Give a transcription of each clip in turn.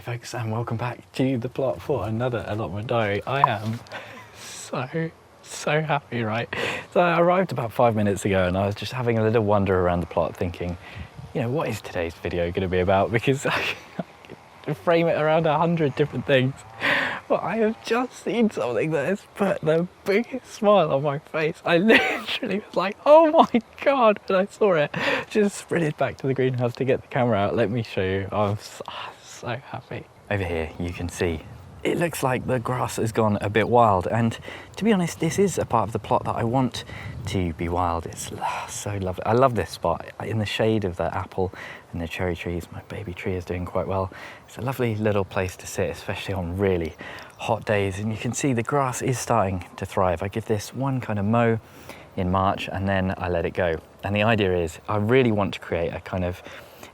Hi folks, and welcome back to the plot for another allotment diary. I am so happy, right? So I arrived about 5 minutes ago and I was just having a little wander around the plot thinking, you know, what is today's video going to be about? Because I can frame it around 100 different things. But I have just seen something that has put the biggest smile on my face. I literally was like, oh my God, when I saw it. Just sprinted back to the greenhouse to get the camera out. Let me show you. I'm so happy. Over here you can see it looks like the grass has gone a bit wild, and to be honest, this is a part of the plot that I want to be wild. It's so lovely. I love this spot in the shade of the apple and the cherry trees. My baby tree is doing quite well. It's a lovely little place to sit, especially on really hot days, and you can see the grass is starting to thrive. I give this one kind of mow in March and then I let it go, and the idea is I really want to create a kind of,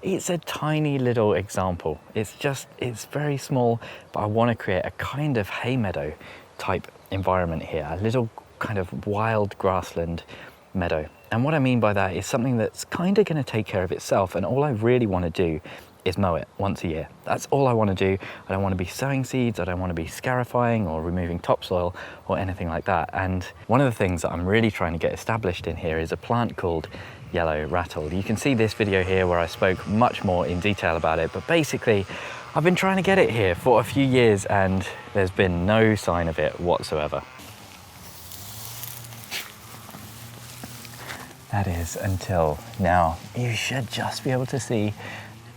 it's a tiny little example. It's very small, but I want to create a kind of hay meadow type environment here, a little kind of wild grassland meadow. And what I mean by that is something that's kind of going to take care of itself, and all I really want to do is mow it once a year. That's all I want to do. I don't want to be sowing seeds, I don't want to be scarifying or removing topsoil or anything like that. And one of the things that I'm really trying to get established in here is a plant called yellow rattle. You can see this video here where I spoke much more in detail about it, but basically I've been trying to get it here for a few years and there's been no sign of it whatsoever. That is until now. You should just be able to see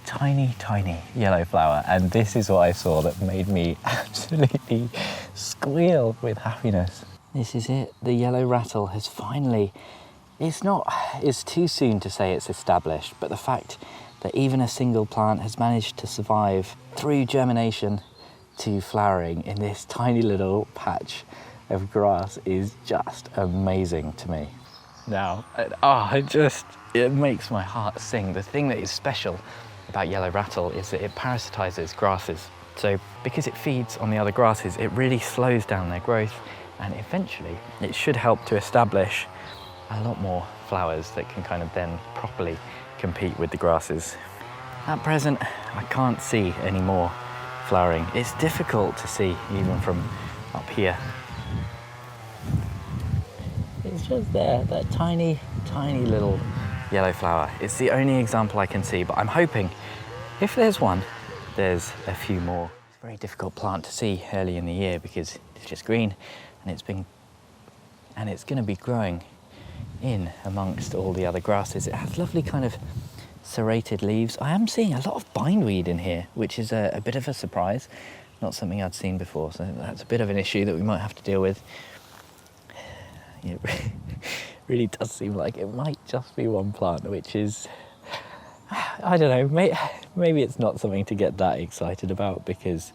tiny yellow flower, and this is what I saw that made me absolutely squeal with happiness. This is it. The yellow rattle has finally, it's too soon to say it's established, but the fact that even a single plant has managed to survive through germination to flowering in this tiny little patch of grass is just amazing to me. Now, it makes my heart sing. The thing that is special about yellow rattle is that it parasitizes grasses. So because it feeds on the other grasses, it really slows down their growth, and eventually it should help to establish a lot more flowers that can kind of then properly compete with the grasses. At present, I can't see any more flowering. It's difficult to see even from up here. It's just there, that tiny little yellow flower. It's the only example I can see, but I'm hoping if there's one, there's a few more. It's a very difficult plant to see early in the year because it's just green, and it's going to be growing in amongst all the other grasses. It has lovely kind of serrated leaves. I am seeing a lot of bindweed in here, which is a bit of a surprise. Not something I'd seen before, so that's a bit of an issue that we might have to deal with. It really does seem like it might just be one plant, which is, I don't know, maybe it's not something to get that excited about, because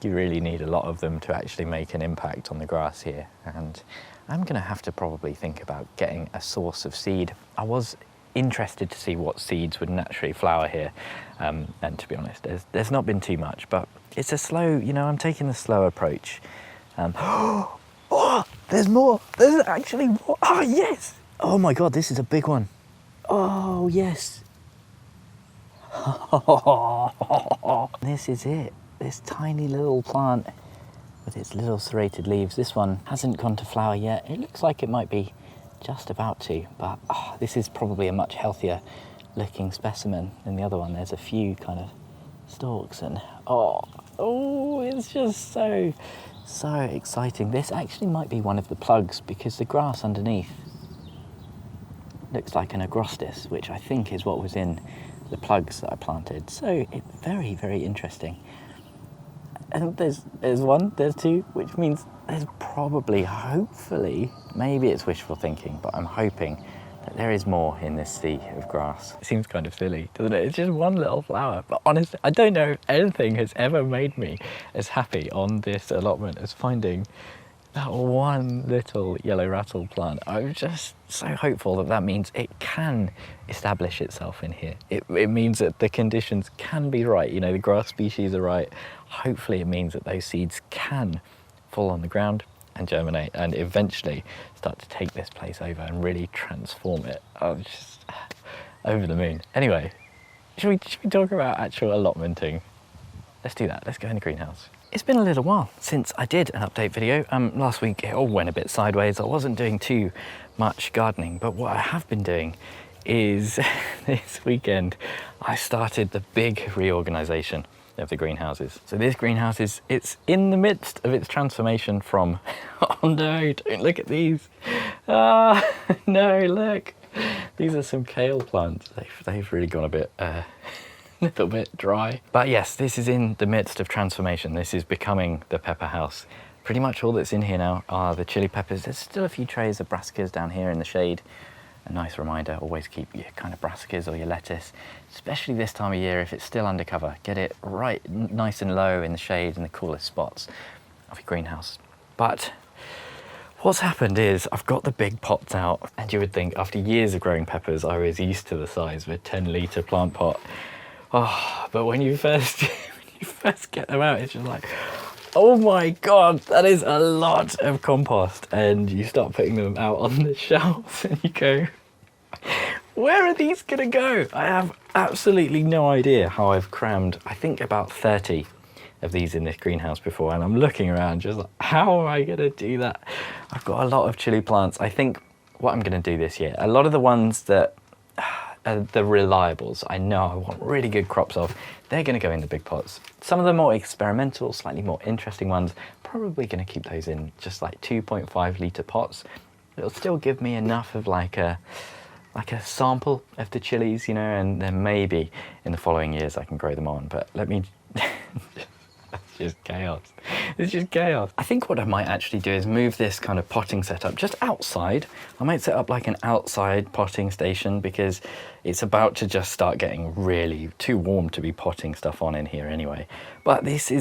you really need a lot of them to actually make an impact on the grass here. And I'm going to have to probably think about getting a source of seed. I was interested to see what seeds would naturally flower here, and to be honest, there's not been too much, but it's a slow, I'm taking the slow approach. Oh, there's more. There's actually more. Oh, yes. Oh my God, this is a big one. Oh, yes. This is it. This tiny little plant with its little serrated leaves. This one hasn't gone to flower yet. It looks like it might be just about to, but this is probably a much healthier looking specimen than the other one. There's a few kind of stalks, and it's just so exciting. This actually might be one of the plugs, because the grass underneath looks like an agrostis, which I think is what was in the plugs that I planted. So it's very interesting. And there's one, there's two, which means there's probably, hopefully, maybe it's wishful thinking, but I'm hoping that there is more in this sea of grass. It seems kind of silly, doesn't it? It's just one little flower, but honestly, I don't know if anything has ever made me as happy on this allotment as finding that one little yellow rattle plant. I'm just so hopeful that that means it can establish itself in here. It means that the conditions can be right, the grass species are right. Hopefully it means that those seeds can fall on the ground and germinate and eventually start to take this place over and really transform it. I'm just over the moon. Anyway, should we talk about actual allotmenting? let's do that. Let's go in the greenhouse. It's been a little while since I did an update video. Last week it all went a bit sideways. I wasn't doing too much gardening, but what I have been doing is this weekend I started the big reorganization of the greenhouses. So this greenhouse it's in the midst of its transformation from, oh no, don't look at these. Ah, no, look. These are some kale plants. They've really gone a bit, little bit dry. But yes, this is in the midst of transformation. This is becoming the pepper house. Pretty much all that's in here now are the chili peppers. There's still a few trays of brassicas down here in the shade. A nice reminder, always keep your kind of brassicas or your lettuce, especially this time of year if it's still undercover. Get it right nice and low in the shade in the coolest spots of your greenhouse. But what's happened is I've got the big pots out, and you would think after years of growing peppers I was used to the size of a 10-litre plant pot. Oh, but when you first get them out, it's just like, oh my God, that is a lot of compost. And you start putting them out on the shelves and you go, where are these gonna go? I have absolutely no idea how I've crammed, I think about 30 of these in this greenhouse before, and I'm looking around just like, how am I gonna do that? I've got a lot of chili plants. I think what I'm gonna do this year, a lot of the ones that are the reliables, I know I want really good crops of, they're gonna go in the big pots. Some of the more experimental, slightly more interesting ones, probably gonna keep those in just like 2.5 litre pots. It'll still give me enough of like a sample of the chilies, you know, and then maybe in the following years I can grow them on. But let me, that's just chaos. It's just chaos. I think what I might actually do is move this kind of potting setup just outside. I might set up like an outside potting station because it's about to just start getting really too warm to be potting stuff on in here anyway. But these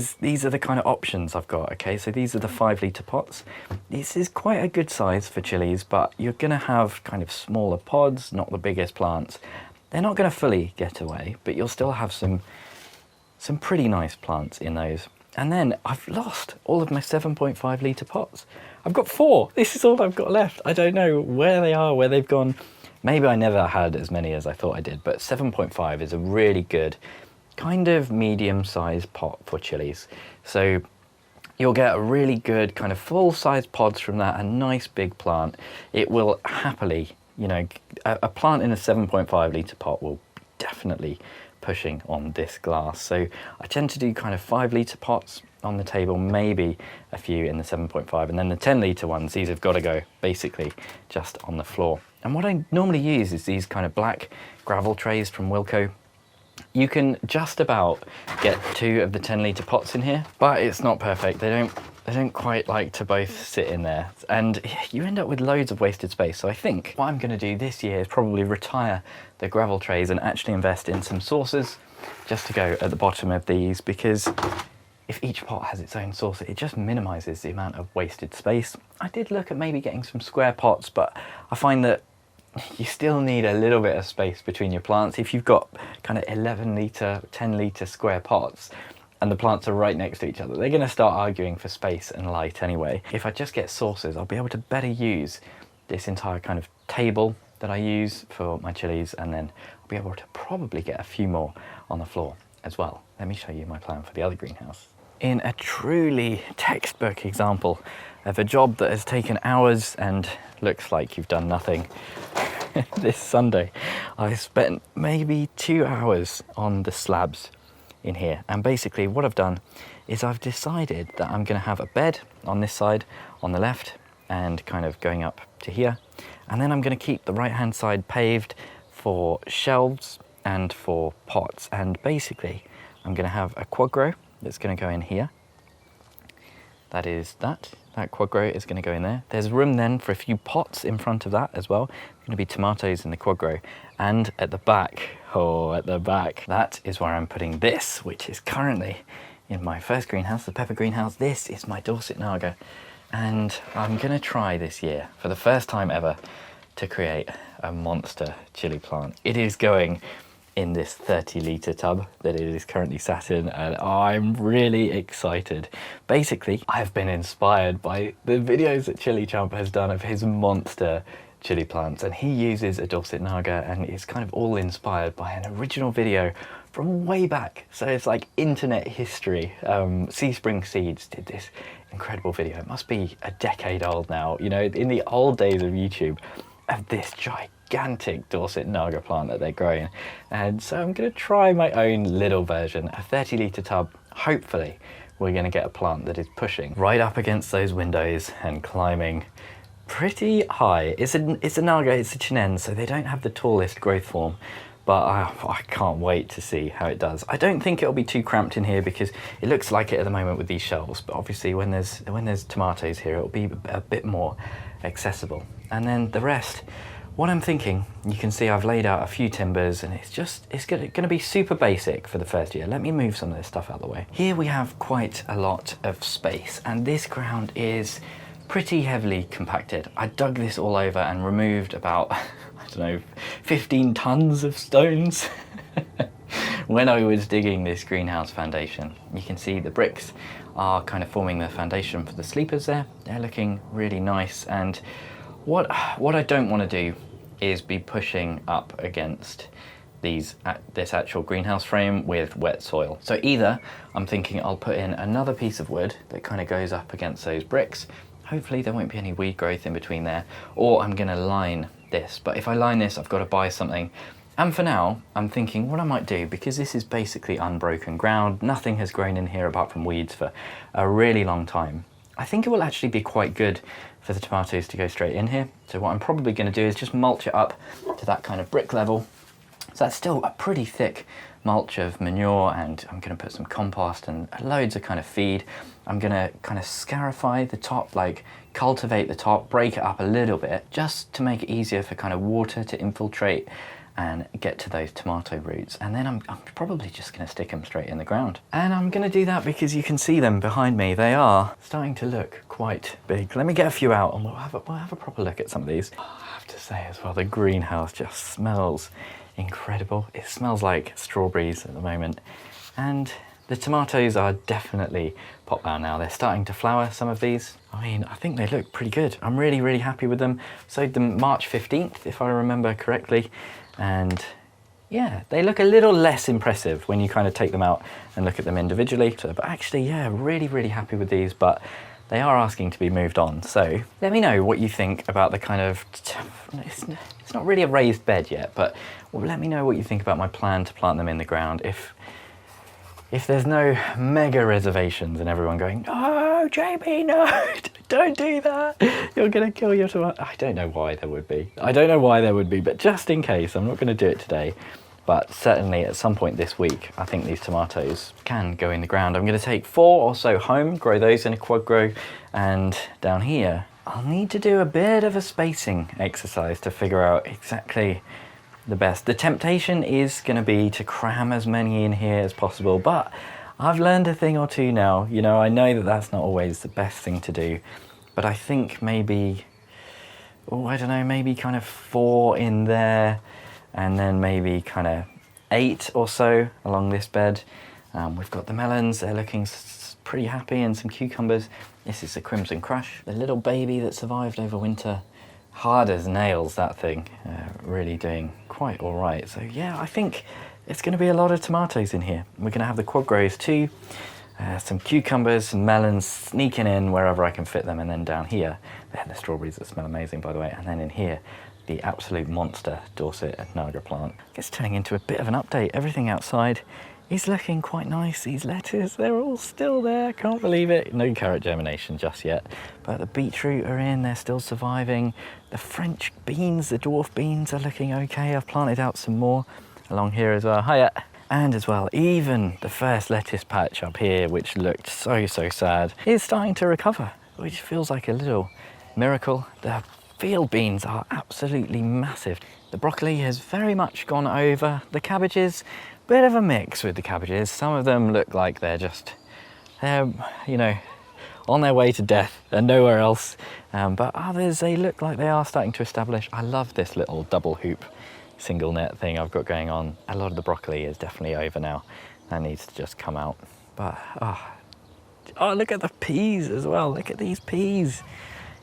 are the kind of options I've got, okay? So these are the 5-litre pots. This is quite a good size for chilies, but you're gonna have kind of smaller pods, not the biggest plants. They're not gonna fully get away, but you'll still have some pretty nice plants in those. And then I've lost all of my 7.5 litre pots. I've got 4. This is all I've got left. I don't know where they are, where they've gone. Maybe I never had as many as I thought I did, but 7.5 is a really good kind of medium-sized pot for chilies. So you'll get a really good kind of full-sized pods from that, a nice big plant. It will happily, you know, a plant in a 7.5 litre pot will definitely pushing on this glass. So I tend to do kind of 5-litre pots on the table, maybe a few in the 7.5, and then the 10-litre ones, these have got to go basically just on the floor. And what I normally use is these kind of black gravel trays from Wilko. You can just about get 2 of the 10-litre pots in here, but it's not perfect. They don't quite like to both sit in there, and you end up with loads of wasted space. So I think what I'm going to do this year is probably retire the gravel trays and actually invest in some saucers just to go at the bottom of these, because if each pot has its own saucer, it just minimises the amount of wasted space. I did look at maybe getting some square pots, but I find that you still need a little bit of space between your plants. If you've got kind of 11-litre, 10-litre square pots, and the plants are right next to each other, they're going to start arguing for space and light anyway. If I just get saucers, I'll be able to better use this entire kind of table that I use for my chilies, and then I'll be able to probably get a few more on the floor as well. Let me show you my plan for the other greenhouse. In a truly textbook example of a job that has taken hours and looks like you've done nothing, this Sunday I spent maybe 2 hours on the slabs in here, and basically what I've done is I've decided that I'm going to have a bed on this side on the left and kind of going up to here, and then I'm going to keep the right hand side paved for shelves and for pots, and basically I'm going to have a quad grow that's going to go in here. That is that quad grow is going to go in there. There's room then for a few pots in front of that as well. There's going to be tomatoes in the quad grow. And at the back, oh, at the back, that is where I'm putting this, which is currently in my first greenhouse, the pepper greenhouse. This is my Dorset Naga. And I'm going to try this year, for the first time ever, to create a monster chili plant. It is going in this 30-litre tub that it is currently sat in, and I'm really excited. Basically, I've been inspired by the videos that Chilli Chump has done of his monster chili plants, and he uses a Dorset Naga, and it's kind of all inspired by an original video from way back. So it's like internet history. Seaspring Seeds did this incredible video. It must be a decade old now. You know, in the old days of YouTube, of this gigantic Dorset Naga plant that they're growing. And so I'm gonna try my own little version, a 30-litre tub. Hopefully we're gonna get a plant that is pushing right up against those windows and climbing pretty high. It's a Naga, it's a Chinen, so they don't have the tallest growth form, but I can't wait to see how it does. I don't think it'll be too cramped in here because it looks like it at the moment with these shelves, but obviously when there's tomatoes here, it'll be a bit more accessible. And then the rest, what I'm thinking, you can see I've laid out a few timbers, and it's gonna be super basic for the first year. Let me move some of this stuff out of the way. Here we have quite a lot of space, and this ground is pretty heavily compacted. I dug this all over and removed about, I don't know, 15 tons of stones when I was digging this greenhouse foundation. You can see the bricks are kind of forming the foundation for the sleepers there. They're looking really nice, and what I don't want to do is be pushing up against this actual greenhouse frame with wet soil. So either I'm thinking I'll put in another piece of wood that kind of goes up against those bricks. Hopefully there won't be any weed growth in between there, or I'm gonna line this. But if I line this, I've got to buy something. And for now, I'm thinking what I might do, because this is basically unbroken ground, nothing has grown in here apart from weeds for a really long time. I think it will actually be quite good for the tomatoes to go straight in here. So what I'm probably gonna do is just mulch it up to that kind of brick level. So that's still a pretty thick mulch of manure, and I'm gonna put some compost and loads of kind of feed. I'm gonna kind of scarify the top, like cultivate the top, break it up a little bit, just to make it easier for kind of water to infiltrate and get to those tomato roots. And then I'm probably just gonna stick them straight in the ground. And I'm gonna do that because you can see them behind me. They are starting to look quite big. Let me get a few out and we'll have a proper look at some of these. I have to say as well, the greenhouse just smells incredible. It smells like strawberries at the moment. And the tomatoes are definitely popped out now. They're starting to flower, some of these. I mean, I think they look pretty good. I'm really, really happy with them. Sowed them March 15th, if I remember correctly. And yeah, they look a little less impressive when you kind of take them out and look at them individually. So, but actually, yeah, really, really happy with these, but they are asking to be moved on. So let me know what you think about the kind of, it's not really a raised bed yet, but let me know what you think about my plan to plant them in the ground. If there's no mega reservations and everyone going, no, Jamie, no, don't do that. You're gonna kill your tomato. I don't know why there would be. But just in case, I'm not gonna do it today. But certainly at some point this week, I think these tomatoes can go in the ground. I'm gonna take 4 or so home, grow those in a quad grow, and down here, I'll need to do a bit of a spacing exercise to figure out exactly the best. The temptation is going to be to cram as many in here as possible, but I've learned a thing or two now. You know, I know that that's not always the best thing to do, but I think maybe, oh, I don't know, maybe kind of 4 in there, and then maybe kind of 8 or so along this bed. We've got the melons, they're looking pretty happy, and some cucumbers. This is the Crimson Crush, the little baby that survived over winter. Hard as nails, that thing. Really doing quite all right. So yeah, I think it's going to be a lot of tomatoes in here. We're going to have the quad grows too, some cucumbers, some melons sneaking in wherever I can fit them, and then down here, they're the strawberries that smell amazing, by the way, and then in here, the absolute monster Dorset Naga plant. It's turning into a bit of an update. Everything outside is looking quite nice. These lettuce, they're all still there. Can't believe it. No carrot germination just yet, but the beetroot are in, they're still surviving. The French beans, the dwarf beans, are looking okay. I've planted out some more along here as well. Hiya. And as well, even the first lettuce patch up here, which looked so sad, is starting to recover, which feels like a little miracle. The field beans are absolutely massive. The broccoli has very much gone over. The cabbages, bit of a mix with the cabbages. Some of them look like they're you know, on their way to death and nowhere else. But others, they look like they are starting to establish. I love this little double hoop single net thing I've got going on. A lot of the broccoli is definitely over now. That needs to just come out. But, oh, look at the peas as well. Look at these peas.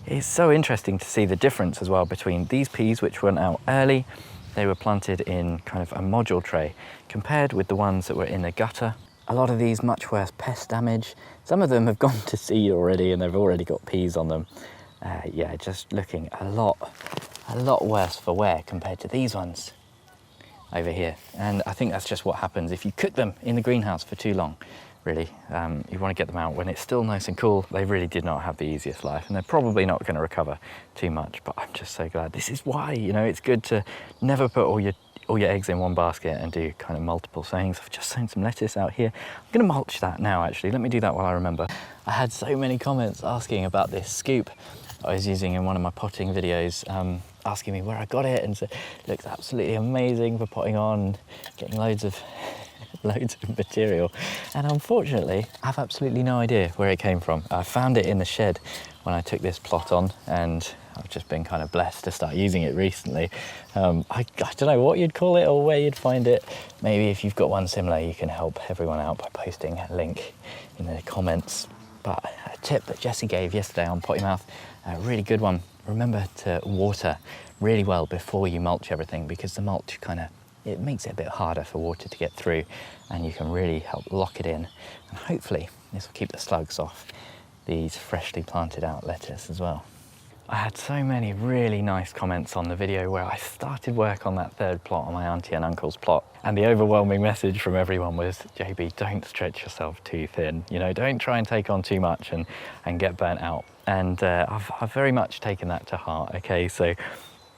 It's so interesting to see the difference as well between these peas, which went out early, they were planted in kind of a module tray compared with the ones that were in the gutter. A lot of these much worse pest damage. Some of them have gone to seed already and they've already got peas on them. Yeah, just looking a lot worse for wear compared to these ones over here. And I think that's just what happens if you cook them in the greenhouse for too long, really. You want to get them out when it's still nice and cool. They really did not have the easiest life and they're probably not going to recover too much, but I'm just so glad. This is why, you know, it's good to never put all your eggs in one basket and do kind of multiple sowings. I've just sown some lettuce out here. I'm going to mulch that now, actually. Let me do that while I remember. I had so many comments asking about this scoop I was using in one of my potting videos, asking me where I got it, and said it looks absolutely amazing for potting on, getting loads of material. And unfortunately, I have absolutely no idea where it came from. I found it in the shed when I took this plot on, and I've just been kind of blessed to start using it recently. I don't know what you'd call it or where you'd find it. Maybe if you've got one similar, you can help everyone out by posting a link in the comments. But a tip that Jessie gave yesterday on Potty Mouth, a really good one. Remember to water really well before you mulch everything, because the mulch it makes it a bit harder for water to get through, and you can really help lock it in. And hopefully this will keep the slugs off these freshly planted out lettuce as well. I had so many really nice comments on the video where I started work on that third plot on my auntie and uncle's plot, and the overwhelming message from everyone was, JB, don't stretch yourself too thin, you know, don't try and take on too much and get burnt out. And I've very much taken that to heart, okay, so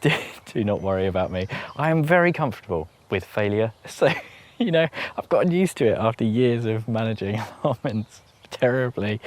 do not worry about me. I am very comfortable with failure, so you know, I've gotten used to it after years of managing allotments terribly.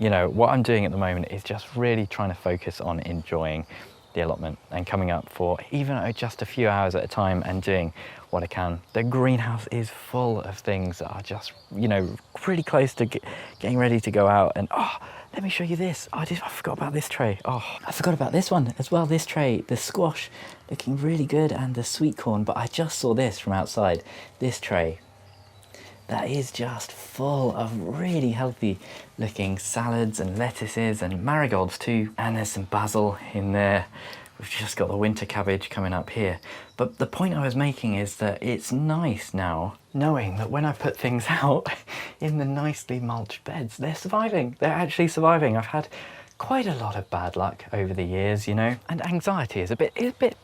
You know, what I'm doing at the moment is just really trying to focus on enjoying the allotment and coming up for even just a few hours at a time and doing what I can. The greenhouse is full of things that are just, you know, pretty close to getting ready to go out. And oh, let me show you this. I forgot about this tray. Oh, I forgot about this one as well. This tray, the squash looking really good, and the sweet corn, but I just saw this from outside. This tray, that is just full of really healthy looking salads and lettuces and marigolds too. And there's some basil in there. We've just got the winter cabbage coming up here. But the point I was making is that it's nice now knowing that when I put things out in the nicely mulched beds, they're surviving. They're actually surviving. I've had quite a lot of bad luck over the years, you know, and anxiety is a bit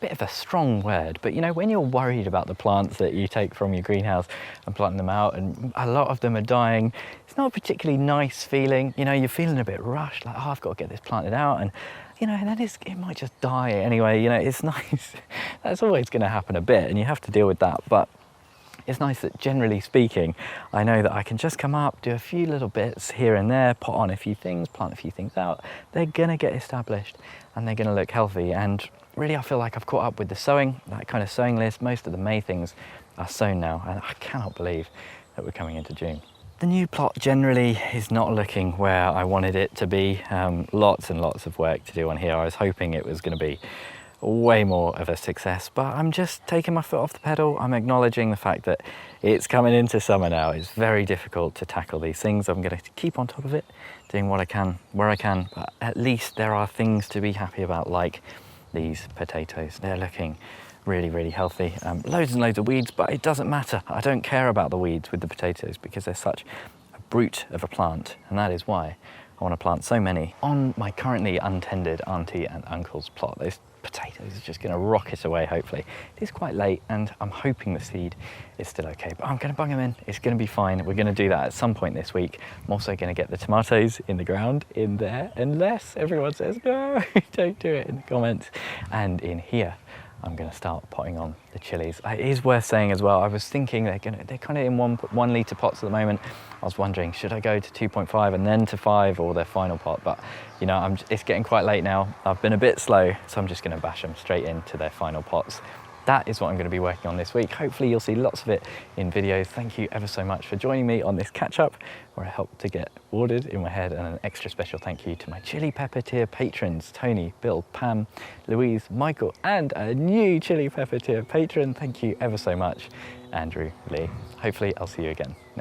of a strong word, but you know, when you're worried about the plants that you take from your greenhouse and planting them out and a lot of them are dying, it's not a particularly nice feeling. You know, you're feeling a bit rushed, like, oh, I've got to get this planted out, and you know, and then it might just die anyway. You know, it's nice. That's always going to happen a bit, and you have to deal with that. But it's nice that, generally speaking, I know that I can just come up, do a few little bits here and there, pot on a few things, plant a few things out. They're going to get established and they're going to look healthy. And really, I feel like I've caught up with the sowing, that kind of sowing list. Most of the May things are sown now, and I cannot believe that we're coming into June. The new plot generally is not looking where I wanted it to be. Lots and lots of work to do on here. I was hoping it was going to be way more of a success, but I'm just taking my foot off the pedal. I'm acknowledging the fact that it's coming into summer now. It's very difficult to tackle these things. I'm going to keep on top of it, doing what I can, where I can, but at least there are things to be happy about, like these potatoes. They're looking really, really healthy. Loads and loads of weeds, but it doesn't matter. I don't care about the weeds with the potatoes because they're such a brute of a plant, and that is why I want to plant so many. On my currently untended auntie and uncle's plot, those potatoes are just going to rocket away, hopefully. It is quite late and I'm hoping the seed is still okay, but I'm going to bung them in. It's going to be fine. We're going to do that at some point this week. I'm also going to get the tomatoes in the ground in there, unless everyone says no, don't do it in the comments. And in here, I'm going to start potting on the chilies. It is worth saying as well, I was thinking they're kind of in 1 litre pots at the moment. I was wondering, should I go to 2.5 and then to 5 or their final pot? But you know, it's getting quite late now. I've been a bit slow, so I'm just going to bash them straight into their final pots. That is what I'm going to be working on this week. Hopefully you'll see lots of it in videos. Thank you ever so much for joining me on this catch up where I helped to get ordered in my head, and an extra special thank you to my Chilli Pepper tier patrons, Tony, Bill, Pam, Louise, Michael, and a new Chilli Pepper tier patron. Thank you ever so much, Andrew, Lee. Hopefully I'll see you again next